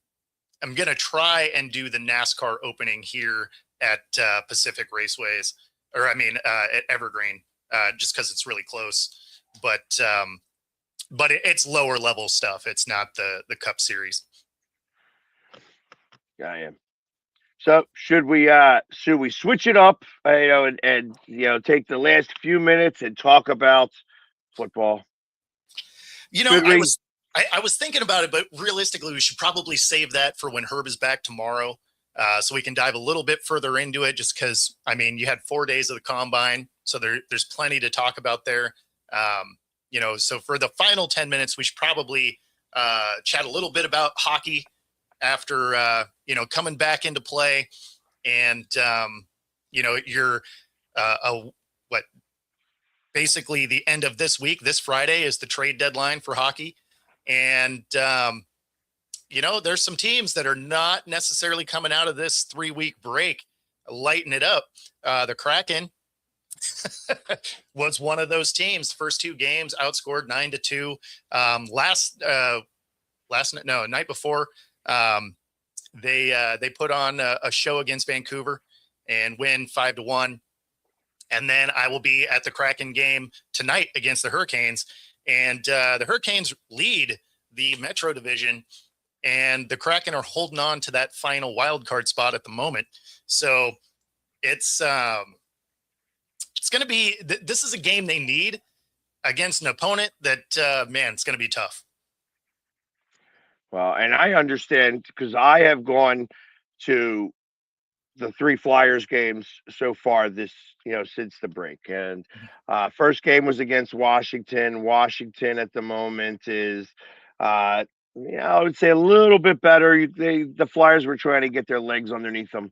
I'm gonna try and do the NASCAR opening here at Pacific Raceways, or I mean at Evergreen, just because it's really close. But it's lower level stuff. It's not the Cup Series. Got you. So should we switch it up, and take the last few minutes and talk about football? Should I we? was I was thinking about it, but realistically, we should probably save that for when Herb is back tomorrow, so we can dive a little bit further into it. Just because I mean, you had 4 days of the combine, so there's plenty to talk about there. So for the final 10 minutes, we should probably chat a little bit about hockey after coming back into play, and you're what basically the end of this week. This Friday is the trade deadline for hockey. And, there's some teams that are not necessarily coming out of this 3-week break, lighten it up. The Kraken was one of those teams. First 2 games outscored 9-2. Night before, they put on a show against Vancouver and win 5-1. And then I will be at the Kraken game tonight against the Hurricanes. And the Hurricanes lead the Metro Division, and the Kraken are holding on to that final wild card spot at the moment. So it's going to be. This is a game they need against an opponent that it's going to be tough. Well, and I understand because I have gone to the 3 Flyers games so far this since the break, and first game was against Washington. Washington at the moment is I would say a little bit better. The Flyers were trying to get their legs underneath them.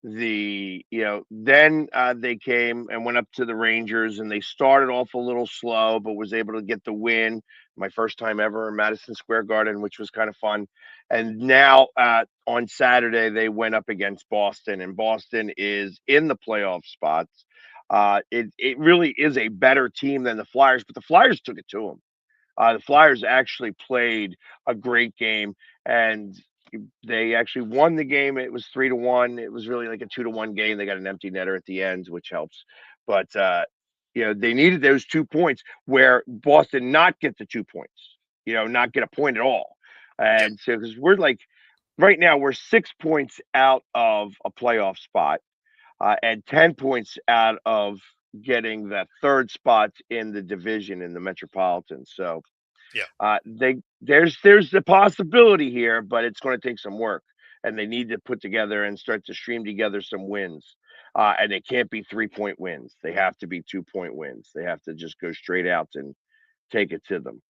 Then they came and went up to the Rangers, and they started off a little slow but was able to get the win. My first time ever in Madison Square Garden, which was kind of fun. And now on Saturday they went up against Boston, and Boston is in the playoff spots. It really is a better team than the Flyers, but the Flyers took it to them. The Flyers actually played a great game, and they actually won the game. It was 3-1. It was really like a 2-1 game. They got an empty netter at the end, which helps. But they needed those 2 points where Boston not get the 2 points. Not get a point at all. Yep. And so because we're like right now we're 6 points out of a playoff spot, and 10 points out of getting that third spot in the division in the Metropolitan. So Yeah. there's the possibility here, but it's going to take some work, and they need to put together and start to stream together some wins. And they can't be 3-point wins. They have to be 2-point wins. They have to just go straight out and take it to them.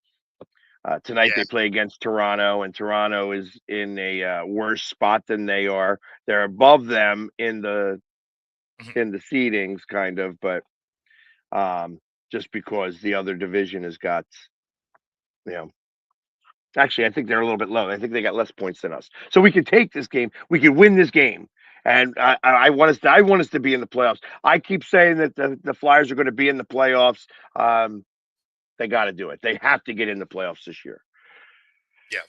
Tonight Yeah. they play against Toronto, and Toronto is in a worse spot than they are. They're above them Mhm. in the seedings, kind of, but just because the other division has got, you know, actually, I think they're a little bit low. I think they got less points than us. So we could take this game. We could win this game. And I want us to be in the playoffs. I keep saying that the Flyers are going to be in the playoffs. They got to do it. They have to get in the playoffs this year. Yeah.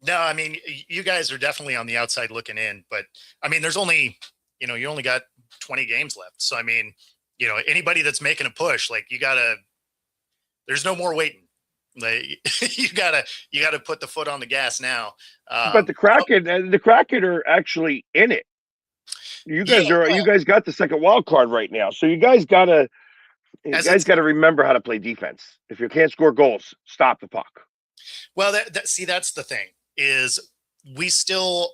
No, I mean, you guys are definitely on the outside looking in, but I mean, there's only, you only got 20 games left. So, I mean, anybody that's making a push, like there's no more waiting. Like you gotta put the foot on the gas now. But So, The Kraken are actually in it. yeah, You well, guys got the second wild card right now. So you as guys it's got to remember how to play defense. If you can't score goals, stop the puck. well, see, that's the thing is we still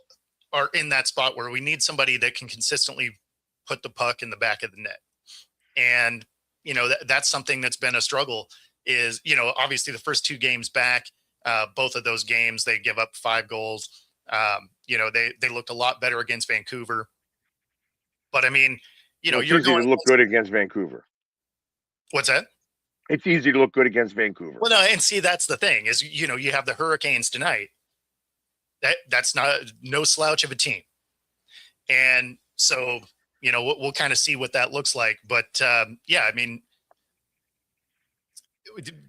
are in that spot where we need somebody that can consistently put the puck in the back of the net. And, that's something that's been a struggle is, obviously the first two games back, both of those games, they give up 5 goals. They looked a lot better against Vancouver, but I mean, Well, it's you're easy to going, look good against Vancouver. what's that? It's easy to look good against Vancouver. Well, no, and see, that's the thing is, you have the Hurricanes tonight. That's not no slouch of a team. And so, we'll kind of see what that looks like. But yeah, I mean,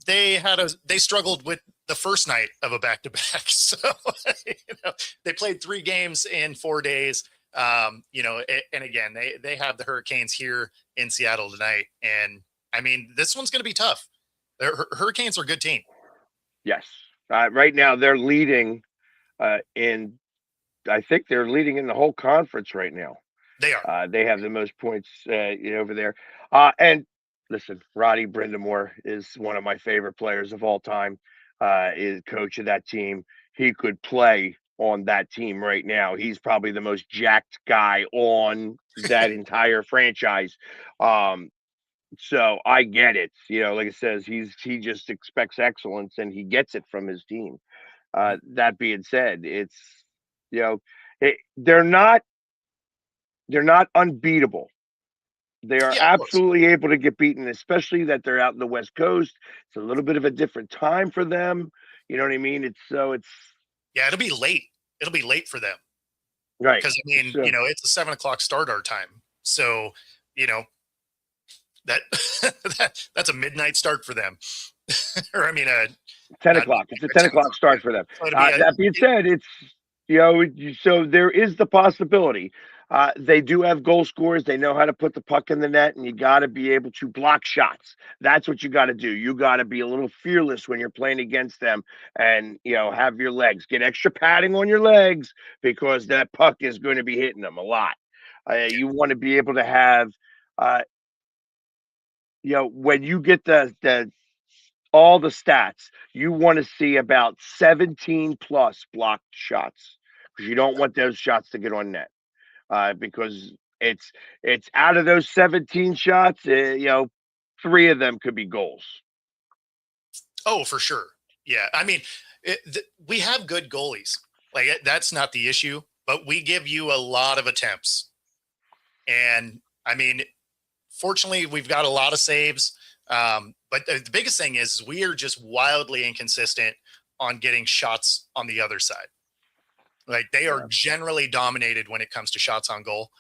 they struggled with the first night of a back to back. So they played 3 games in 4 days. And again, they have the Hurricanes here in Seattle tonight, and I mean, this one's going to be tough. The Hurricanes are a good team. Yes. Right now they're leading in. I think they're leading in the whole conference right now. They are. They have the most points over there. And listen, Roddy Brindamore is one of my favorite players of all time. Is coach of that team. He could play on that team right now. He's probably the most jacked guy on that entire franchise. Um, so I get it. Like it says, he just expects excellence and he gets it from his team. That being said, it's you know it, they're not unbeatable. They are Yeah, of course. absolutely able to get beaten, especially that they're out in the West Coast. It's a little bit of a different time for them. You know what I mean? It's Yeah, it'll be late. It'll be late for them right. because I mean, So it's a 7 o'clock start our time. So, you know, that, that's a midnight start for them. Or I mean, 10 not o'clock. It's a midnight, 10 10 o'clock o'clock. Yeah. start for them. So it'll be That being said, it's so there is the possibility. They do have goal scorers. They know how to put the puck in the net, and you got to be able to block shots. That's what you got to do. You got to be a little fearless when you're playing against them, and have your legs, get extra padding on your legs because that puck is going to be hitting them a lot. You want to be able to have, when you get the all the stats, you want to see about 17 plus blocked shots because you don't want those shots to get on net. Because it's out of those 17 shots, 3 of them could be goals. Oh, for sure. Yeah. I mean, we have good goalies. Like that's not the issue, but we give you a lot of attempts. And I mean, fortunately, we've got a lot of saves. But the biggest thing is we are just wildly inconsistent on getting shots on the other side. Like they are generally dominated when it comes to shots on goal.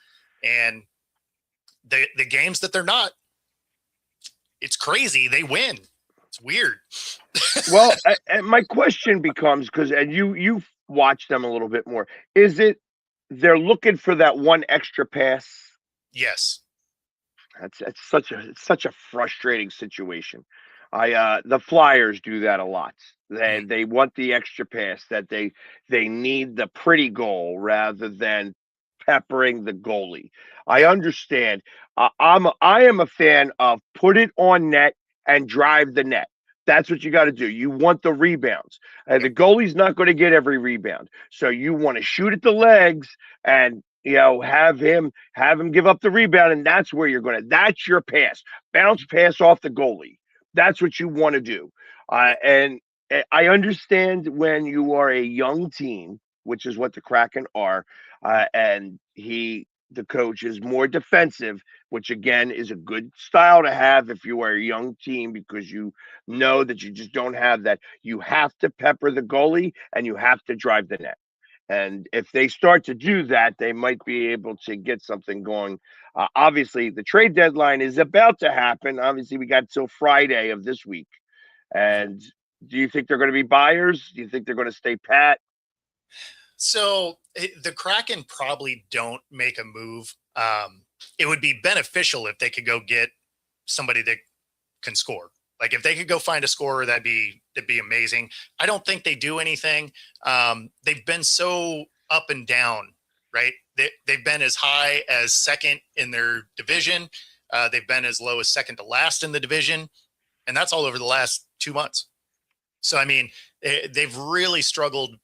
And the games that they're not, it's crazy. They win. It's weird. Well, and my question becomes and you've watched them a little bit more. Is it they're looking for that one extra pass? Yes. It's such a frustrating situation. The Flyers do that a lot. They want the extra pass that they need the pretty goal rather than peppering the goalie. I understand. I am a fan of put it on net and drive the net. That's what you got to do. You want the rebounds. The goalie's not going to get every rebound, so you want to shoot at the legs and have him give up the rebound, and that's where you're going to. That's your pass, bounce pass off the goalie. That's what you want to do, and I understand when you are a young team, which is what the Kraken are, and the coach is more defensive, which again is a good style to have if you are a young team because you know that you just don't have that. You have to pepper the goalie and you have to drive the net. And if they start to do that, they might be able to get something going. Obviously, the trade deadline is about to happen. Obviously, we got till Friday of this week. Mhm. And do you think they're going to be buyers? Do you think they're going to stay pat? So the Kraken probably don't make a move. It would be beneficial if they could go get somebody that can score. Like if they could go find a scorer, that'd be amazing. I don't think they do anything. They've been so up and down, right? They've been as high as second in their division. They've been as low as second to last in the division, and that's all over the last 2 months. So I mean, they've really struggled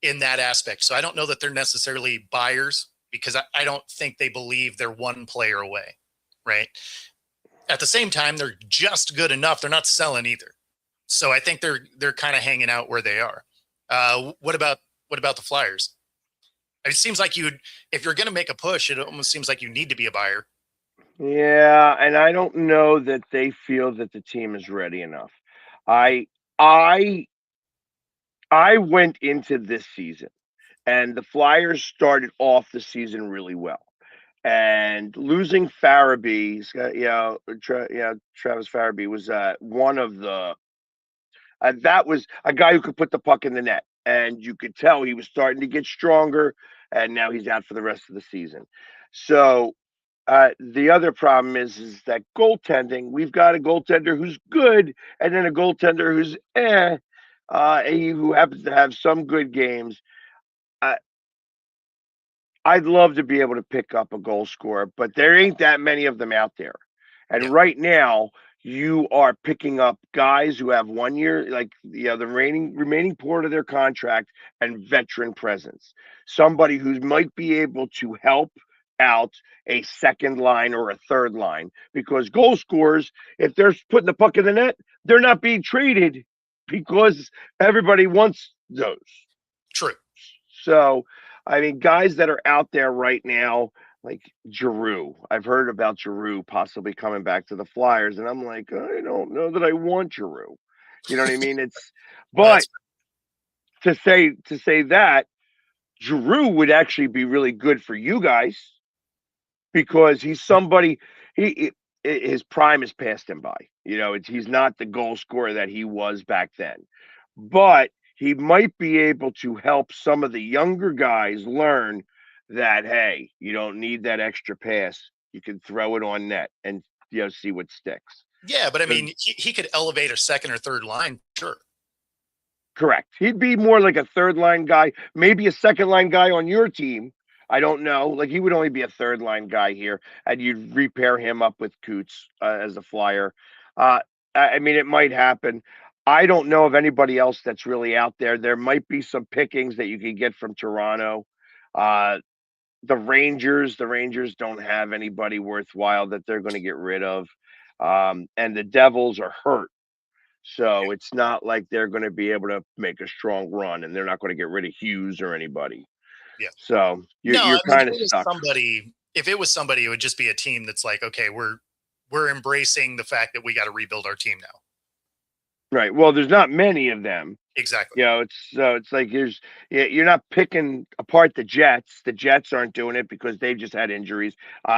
in that aspect. So I don't know that they're necessarily buyers because I don't think they believe they're one player away, right? At the same time, they're just good enough. They're not selling either. So I think they're kind of hanging out where they are. What about the Flyers? It seems like if you're going to make a push, it almost seems like you need to be a buyer. Yeah, and I don't know that they feel that the team is ready enough. I I I went into this season and the Flyers started off the season really well. And losing Farabee, Travis Farabee was one of the that was a guy who could put the puck in the net, and you could tell he was starting to get stronger, and now he's out for the rest of the season. So the other problem is that goaltending. We've got a goaltender who's good, and then a goaltender who's who happens to have some good games. Uh, I'd love to be able to pick up a goal scorer, but there ain't that many of them out there. Yeah, And right now, you are picking up guys who have 1 year, like the remaining part of their contract and veteran presence. Somebody who might be able to help out a second line or a third line because goal scorers, if they're putting the puck in the net, they're not being traded because everybody wants those. true. So, I mean, guys that are out there right now, like Giroux. I've heard about Giroux possibly coming back to the Flyers, and I'm like, I don't know that I want Giroux. You know what I mean? It's but That's to say that Giroux would actually be really good for you guys because he's somebody his prime has passed him by. He's not the goal scorer that he was back then, but he might be able to help some of the younger guys learn that hey, you don't need that extra pass. You can throw it on net and see what sticks. yeah, but I 'Cause mean, he could elevate a second or third line, sure. correct. He'd be more like a third line guy, maybe a second line guy on your team. I don't know. Like he would only be a third line guy here, and you'd repair him up with Coots as a flyer. I mean, it might happen. I don't know of anybody else that's really out there. There might be some pickings that you could get from Toronto. Uh, the Rangers don't have anybody worthwhile that they're going to get rid of, and the Devils are hurt. So it's not like they're going to be able to make a strong run, and they're not going to get rid of Hughes or anybody. Yeah. So you're No, I you're mean, kind of stuck. if it was somebody, it would just be a team that's like, okay, we're embracing the fact that we got to rebuild our team now. Right. Well, there's not many of them. Exactly. It's like you're not picking apart the Jets. The Jets aren't doing it because they've just had injuries.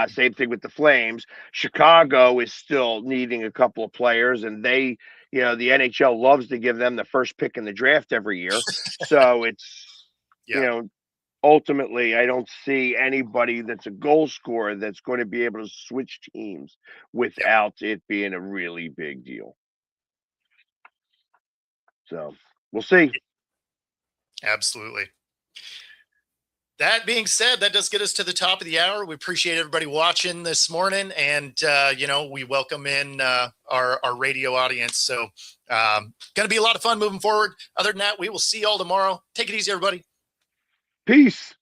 Same thing with the Flames. Chicago is still needing a couple of players, and the NHL loves to give them the first pick in the draft every year. So it's you Yeah. know ultimately, I don't see anybody that's a goal scorer that's going to be able to switch teams Yep. without it being a really big deal. So we'll see. Absolutely. That being said, that does get us to the top of the hour. We appreciate everybody watching this morning, and we welcome in our radio audience. So, going to be a lot of fun moving forward. Other than that, we will see you all tomorrow. Take it easy, everybody. Peace.